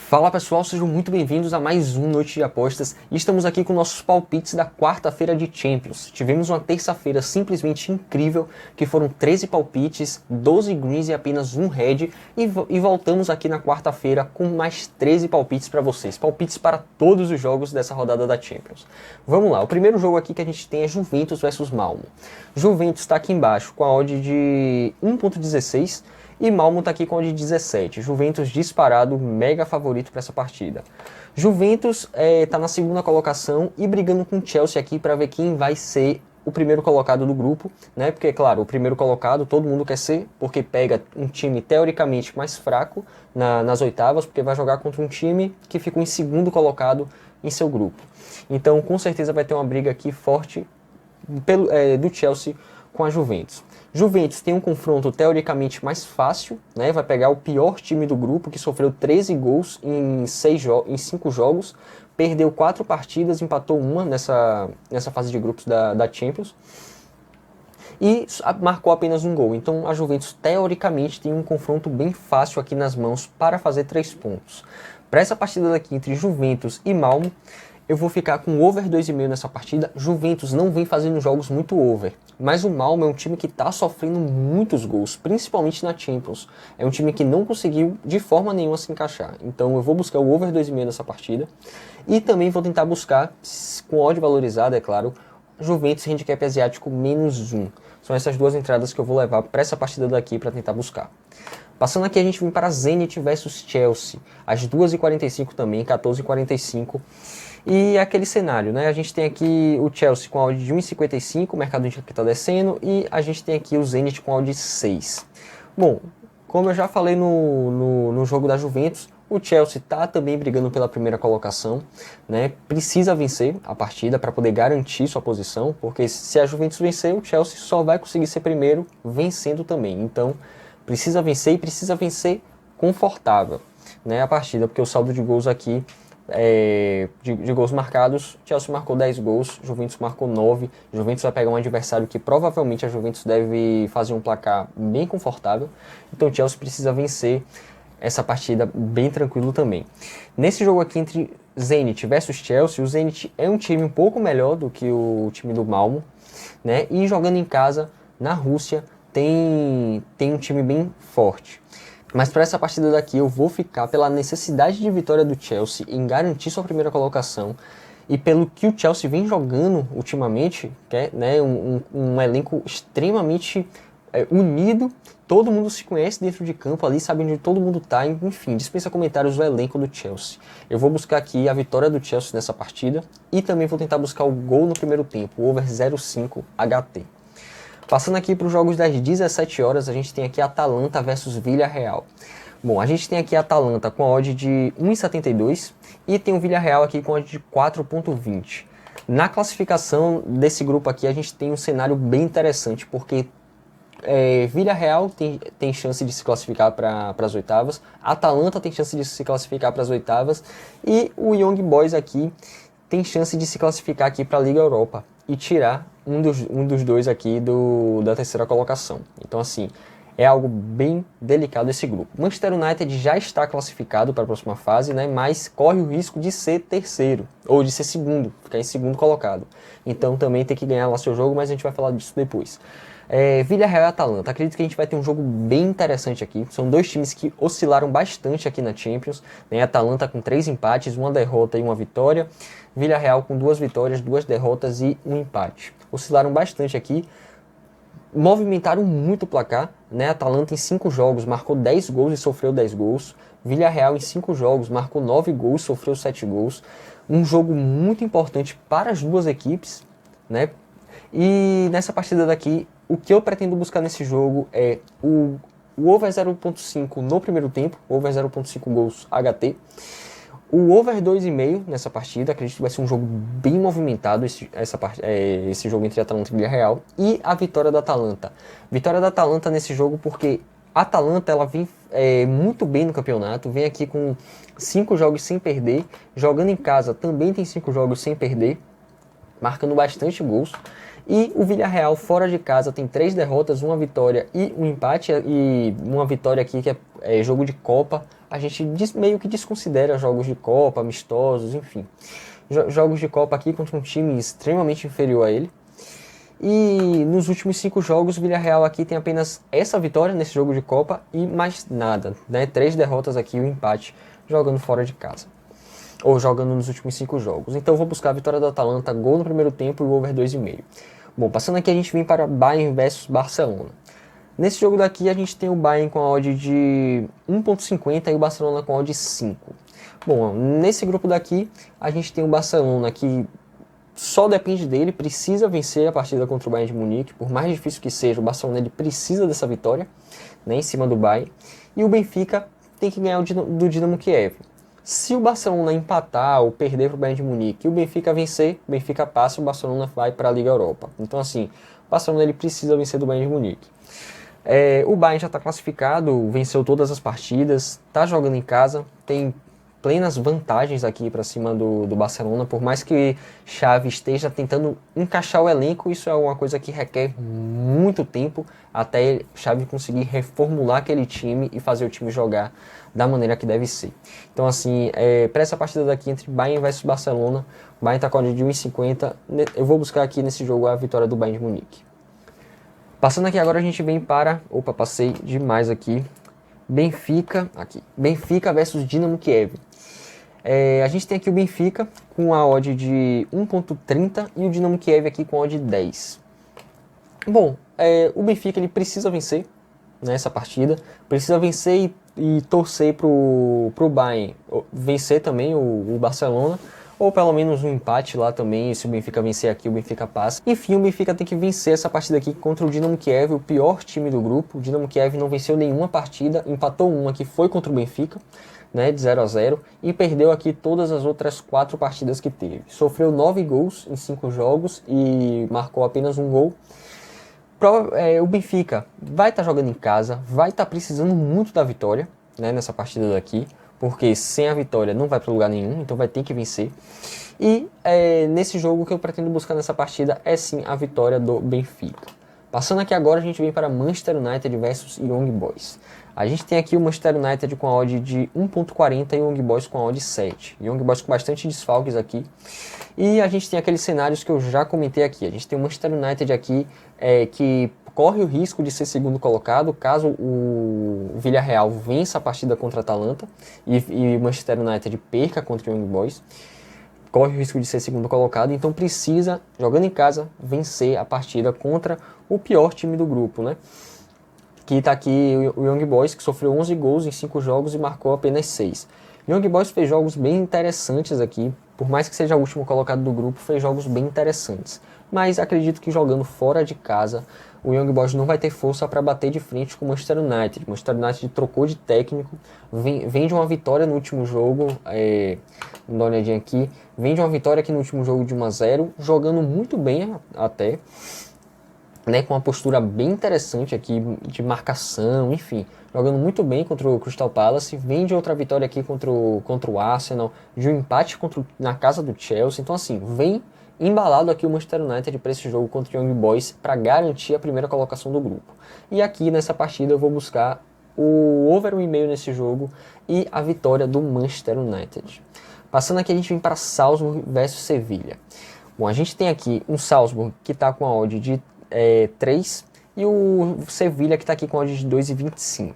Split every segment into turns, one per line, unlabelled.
Fala pessoal, sejam muito bem-vindos a mais um Noite de Apostas e estamos aqui com nossos palpites da quarta-feira de Champions. Tivemos uma terça-feira simplesmente incrível, que foram 13 palpites, 12 greens e apenas um red, e voltamos aqui na quarta-feira com mais 13 palpites para vocês, palpites para todos os jogos dessa rodada da Champions. Vamos lá, o primeiro jogo aqui que a gente tem é Juventus versus Malmo. Juventus está aqui embaixo com a odd de 1.16, e Malmo está aqui com a de 17. Juventus disparado, mega favorito para essa partida. Juventus está na segunda colocação e brigando com o Chelsea aqui para ver quem vai ser o primeiro colocado do grupo, né? Porque, claro, o primeiro colocado todo mundo quer ser, porque pega um time teoricamente mais fraco nas oitavas, porque vai jogar contra um time que ficou em segundo colocado em seu grupo. Então, com certeza vai ter uma briga aqui forte do Chelsea com a Juventus. Juventus tem um confronto teoricamente mais fácil, né? Vai pegar o pior time do grupo, que sofreu 13 gols em 5 jogos, perdeu 4 partidas, empatou uma nessa fase de grupos da Champions e marcou apenas um gol. Então a Juventus teoricamente tem um confronto bem fácil aqui nas mãos para fazer 3 pontos. Para essa partida daqui entre Juventus e Malmo, eu vou ficar com over 2,5 nessa partida. Juventus não vem fazendo jogos muito over, mas o Malmo é um time que está sofrendo muitos gols, principalmente na Champions. É um time que não conseguiu de forma nenhuma se encaixar. Então eu vou buscar o over 2,5 nessa partida. E também vou tentar buscar, com odd valorizada, é claro, Juventus handicap asiático -1. São essas duas entradas que eu vou levar para essa partida daqui para tentar buscar. Passando aqui, a gente vem para Zenit versus Chelsea, às 2h45 também, 14h45. E aquele cenário, né? A gente tem aqui o Chelsea com a odd de 1,55, o mercado que está descendo, e a gente tem aqui o Zenit com a odd de 6. Bom, como eu já falei no jogo da Juventus, o Chelsea está também brigando pela primeira colocação, né? Precisa vencer a partida para poder garantir sua posição, porque se a Juventus vencer, o Chelsea só vai conseguir ser primeiro vencendo também. Então, precisa vencer e precisa vencer confortável, né? A partida, porque o saldo de gols aqui de gols marcados, Chelsea marcou 10 gols, Juventus marcou 9. Juventus vai pegar um adversário que provavelmente a Juventus deve fazer um placar bem confortável, então o Chelsea precisa vencer essa partida bem tranquilo também. Nesse jogo aqui entre Zenit versus Chelsea, o Zenit é um time um pouco melhor do que o time do Malmo, né? E jogando em casa, na Rússia, tem um time bem forte. Mas para essa partida daqui eu vou ficar pela necessidade de vitória do Chelsea em garantir sua primeira colocação e pelo que o Chelsea vem jogando ultimamente, que é, né, um elenco extremamente unido, todo mundo se conhece dentro de campo ali, sabe onde todo mundo está, enfim, dispensa comentários o elenco do Chelsea. Eu vou buscar aqui a vitória do Chelsea nessa partida e também vou tentar buscar o gol no primeiro tempo, o over 0,5 HT. Passando aqui para os jogos das 17 horas, a gente tem aqui Atalanta versus Villarreal. Bom, a gente tem aqui a Atalanta com a odd de 1,72 e tem o Villarreal aqui com a odd de 4,20. Na classificação desse grupo aqui, a gente tem um cenário bem interessante, porque Villarreal tem chance de se classificar para as oitavas, a Atalanta tem chance de se classificar para as oitavas e o Young Boys aqui tem chance de se classificar aqui para a Liga Europa e tirar um dos dois aqui da terceira colocação. Então, assim, é algo bem delicado esse grupo. Manchester United já está classificado para a próxima fase, né, mas corre o risco de ser terceiro, ou de ser segundo, ficar em segundo colocado. Então, também tem que ganhar lá seu jogo, mas a gente vai falar disso depois. Villarreal e Atalanta, acredito que a gente vai ter um jogo bem interessante aqui. São dois times que oscilaram bastante aqui na Champions, né? Atalanta com 3 empates, 1 derrota e 1 vitória. Villarreal com 2 vitórias, 2 derrotas e 1 empate. Oscilaram bastante aqui, movimentaram muito o placar, né? Atalanta em 5 jogos marcou 10 gols e sofreu 10 gols. Villarreal em 5 jogos marcou 9 gols e sofreu 7 gols. Um jogo muito importante para as duas equipes, né? E nessa partida daqui, o que eu pretendo buscar nesse jogo é o over 0.5 no primeiro tempo, over 0.5 gols HT. O over 2,5 nessa partida, acredito que vai ser um jogo bem movimentado, esse jogo entre Atalanta e Villarreal. E a vitória da Atalanta. Vitória da Atalanta nesse jogo porque a Atalanta ela vem muito bem no campeonato, vem aqui com 5 jogos sem perder, jogando em casa também tem 5 jogos sem perder, marcando bastante gols. E o Villarreal fora de casa tem 3 derrotas, 1 vitória e 1 empate, e uma vitória aqui que é jogo de Copa, a gente meio que desconsidera jogos de Copa, amistosos, enfim. Jogos de Copa aqui contra um time extremamente inferior a ele. E nos últimos 5 jogos, o Villarreal aqui tem apenas essa vitória nesse jogo de Copa e mais nada, né? 3 derrotas aqui e um empate jogando fora de casa. Ou jogando nos últimos 5 jogos. Então eu vou buscar a vitória do Atalanta, gol no primeiro tempo e o over 2,5. Bom, passando aqui a gente vem para Bayern versus Barcelona. Nesse jogo daqui a gente tem o Bayern com a odd de 1.50 e o Barcelona com a odd de 5. Bom, nesse grupo daqui a gente tem o Barcelona que só depende dele, precisa vencer a partida contra o Bayern de Munique, por mais difícil que seja, o Barcelona ele precisa dessa vitória, né, em cima do Bayern, e o Benfica tem que ganhar do Dinamo Kiev. Se o Barcelona empatar ou perder para o Bayern de Munique e o Benfica vencer, o Benfica passa e o Barcelona vai para a Liga Europa. Então assim, o Barcelona ele precisa vencer do Bayern de Munique. O Bayern já está classificado, venceu todas as partidas, está jogando em casa, tem plenas vantagens aqui para cima do Barcelona, por mais que Xavi esteja tentando encaixar o elenco, isso é uma coisa que requer muito tempo até Xavi conseguir reformular aquele time e fazer o time jogar da maneira que deve ser. Então assim, para essa partida daqui entre Bayern versus Barcelona, o Bayern está com a odd de 1,50, eu vou buscar aqui nesse jogo a vitória do Bayern de Munique. Passando aqui agora a gente vem para, passei demais aqui, Benfica versus Dinamo Kiev. A gente tem aqui o Benfica com a odd de 1.30 e o Dinamo Kiev aqui com a odd de 10. Bom, o Benfica ele precisa vencer nessa partida, precisa vencer e torcer pro Bayern vencer também o Barcelona, ou pelo menos um empate lá também, se o Benfica vencer aqui, o Benfica passa. Enfim, o Benfica tem que vencer essa partida aqui contra o Dinamo Kiev, o pior time do grupo. O Dinamo Kiev não venceu nenhuma partida, empatou uma que foi contra o Benfica, né, de 0-0, e perdeu aqui todas as outras 4 partidas que teve. Sofreu 9 gols em 5 jogos e marcou apenas um gol. O Benfica vai estar jogando em casa, vai estar precisando muito da vitória, né, nessa partida daqui, porque sem a vitória não vai para lugar nenhum, então vai ter que vencer. E nesse jogo que eu pretendo buscar nessa partida é sim a vitória do Benfica. Passando aqui agora a gente vem para Manchester United versus Young Boys. A gente tem aqui o Manchester United com a odd de 1.40 e o Young Boys com a odd de 7. Young Boys com bastante desfalques aqui. E a gente tem aqueles cenários que eu já comentei aqui. A gente tem o Manchester United aqui que corre o risco de ser segundo colocado caso o Villarreal vença a partida contra a Atalanta e o Manchester United perca contra o Young Boys. Corre o risco de ser segundo colocado, então precisa, jogando em casa, vencer a partida contra o pior time do grupo, né? Que está aqui o Young Boys, que sofreu 11 gols em 5 jogos e marcou apenas 6. Young Boys fez jogos bem interessantes aqui, por mais que seja o último colocado do grupo, fez jogos bem interessantes. Mas acredito que jogando fora de casa, o Young Boys não vai ter força para bater de frente com o Manchester United. O Manchester United trocou de técnico, vem de uma vitória no último jogo, vamos dar uma olhadinha aqui, vem de uma vitória aqui no último jogo de 1-0, jogando muito bem até, né, com uma postura bem interessante aqui de marcação, enfim, jogando muito bem contra o Crystal Palace, vem de outra vitória aqui contra o Arsenal, de um empate na casa do Chelsea, então assim, vem embalado aqui o Manchester United para esse jogo contra o Young Boys para garantir a primeira colocação do grupo. E aqui nessa partida eu vou buscar o over 1,5 nesse jogo e a vitória do Manchester United. Passando aqui a gente vem para Salzburg versus Sevilha. Bom, a gente tem aqui um Salzburg que está com a odd de 3 e o Sevilha que está aqui com a odd de 2,25.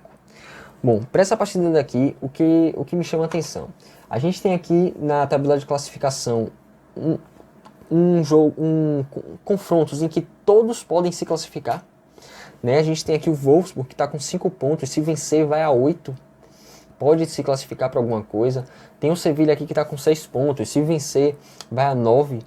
Bom, para essa partida daqui, o que me chama a atenção? A gente tem aqui na tabela de classificação confrontos em que todos podem se classificar, né? A gente tem aqui o Wolfsburg que está com 5 pontos, se vencer vai a 8, pode se classificar para alguma coisa. Tem o Sevilha aqui que está com 6 pontos, se vencer vai a 9.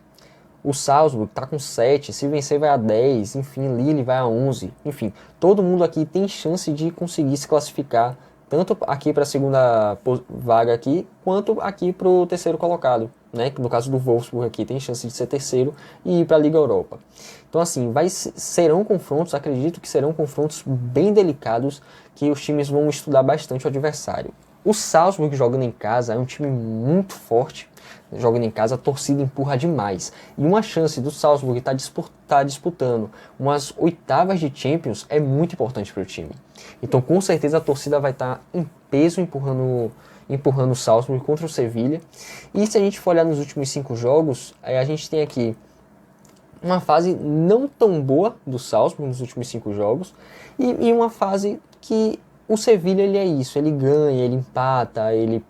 O Salzburg está com 7, se vencer vai a 10, enfim, Lille vai a 11. Enfim, todo mundo aqui tem chance de conseguir se classificar, tanto aqui para a segunda vaga aqui, quanto aqui para o terceiro colocado, né? No caso do Wolfsburg aqui tem chance de ser terceiro e ir para a Liga Europa. Então assim, serão confrontos, acredito que serão confrontos bem delicados, que os times vão estudar bastante o adversário. O Salzburg jogando em casa é um time muito forte, jogando em casa a torcida empurra demais. E uma chance do Salzburg estar disputando umas oitavas de Champions é muito importante para o time. Então com certeza a torcida vai estar em peso empurrando o Salzburg contra o Sevilla. E se a gente for olhar nos últimos 5 jogos, a gente tem aqui uma fase não tão boa do Salzburg nos últimos 5 jogos e uma fase que o Sevilla ele é isso, ele ganha, ele empata, ele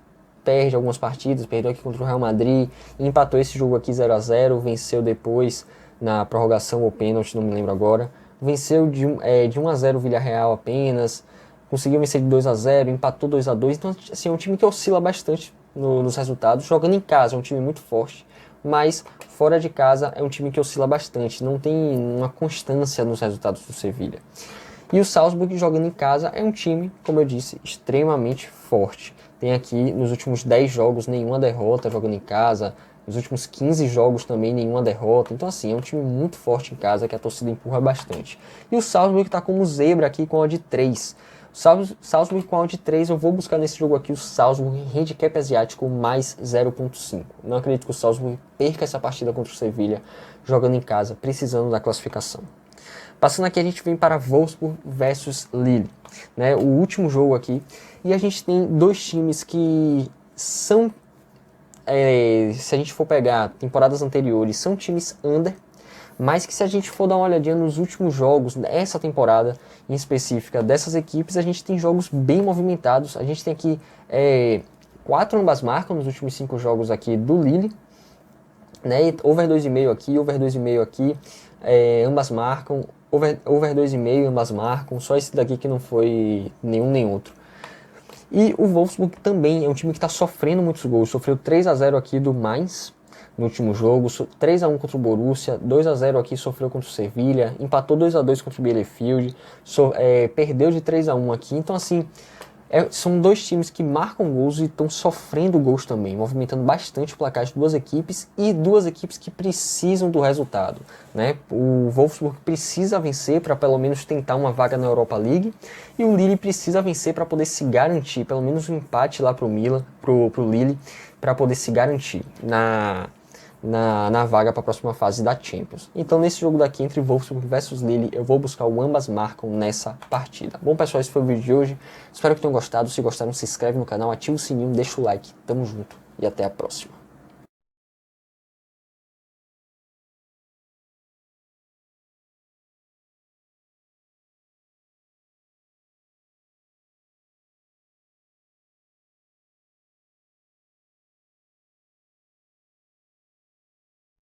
perde algumas partidas, perdeu aqui contra o Real Madrid, empatou esse jogo aqui 0-0, venceu depois na prorrogação ou pênalti, não me lembro agora, venceu de 1-0 o Villarreal apenas, conseguiu vencer de 2-0, empatou 2-2, então assim, é um time que oscila bastante nos resultados, jogando em casa é um time muito forte, mas fora de casa é um time que oscila bastante, não tem uma constância nos resultados do Sevilla. E o Salzburg jogando em casa é um time, como eu disse, extremamente forte. Tem aqui nos últimos 10 jogos nenhuma derrota jogando em casa, nos últimos 15 jogos também nenhuma derrota. Então assim, é um time muito forte em casa que a torcida empurra bastante. E o Salzburg está como zebra aqui com a odd 3. Salzburg com a odd 3, eu vou buscar nesse jogo aqui o Salzburg em handicap asiático mais 0.5. Não acredito que o Salzburg perca essa partida contra o Sevilla jogando em casa, precisando da classificação. Passando aqui a gente vem para Wolfsburg versus Lille, né? O último jogo aqui. E a gente tem dois times que são, se a gente for pegar temporadas anteriores, são times under, mas que se a gente for dar uma olhadinha nos últimos jogos, essa temporada em específica dessas equipes, a gente tem jogos bem movimentados. A gente tem aqui 4 ambas marcam nos últimos 5 jogos aqui do Lille, né? Over 2,5 aqui, over 2,5 aqui, ambas marcam, over 2,5 ambas marcam, só esse daqui que não foi nenhum nem outro. E o Wolfsburg também é um time que está sofrendo muitos gols, sofreu 3-0 aqui do Mainz no último jogo, 3-1 contra o Borussia, 2-0 aqui sofreu contra o Sevilla, empatou 2-2 contra o Bielefeld, perdeu de 3-1 aqui, então assim, são dois times que marcam gols e estão sofrendo gols também, movimentando bastante o placar de duas equipes e duas equipes que precisam do resultado, né? O Wolfsburg precisa vencer para pelo menos tentar uma vaga na Europa League e o Lille precisa vencer para poder se garantir, pelo menos um empate lá pro Lille, para poder se garantir na vaga para a próxima fase da Champions. Então nesse jogo daqui entre Wolfsburg versus Lille, eu vou buscar o ambas marcam nessa partida. Bom pessoal, esse foi o vídeo de hoje, espero que tenham gostado. Se gostaram, se inscreve no canal, ativa o sininho, deixa o like, tamo junto e até a próxima.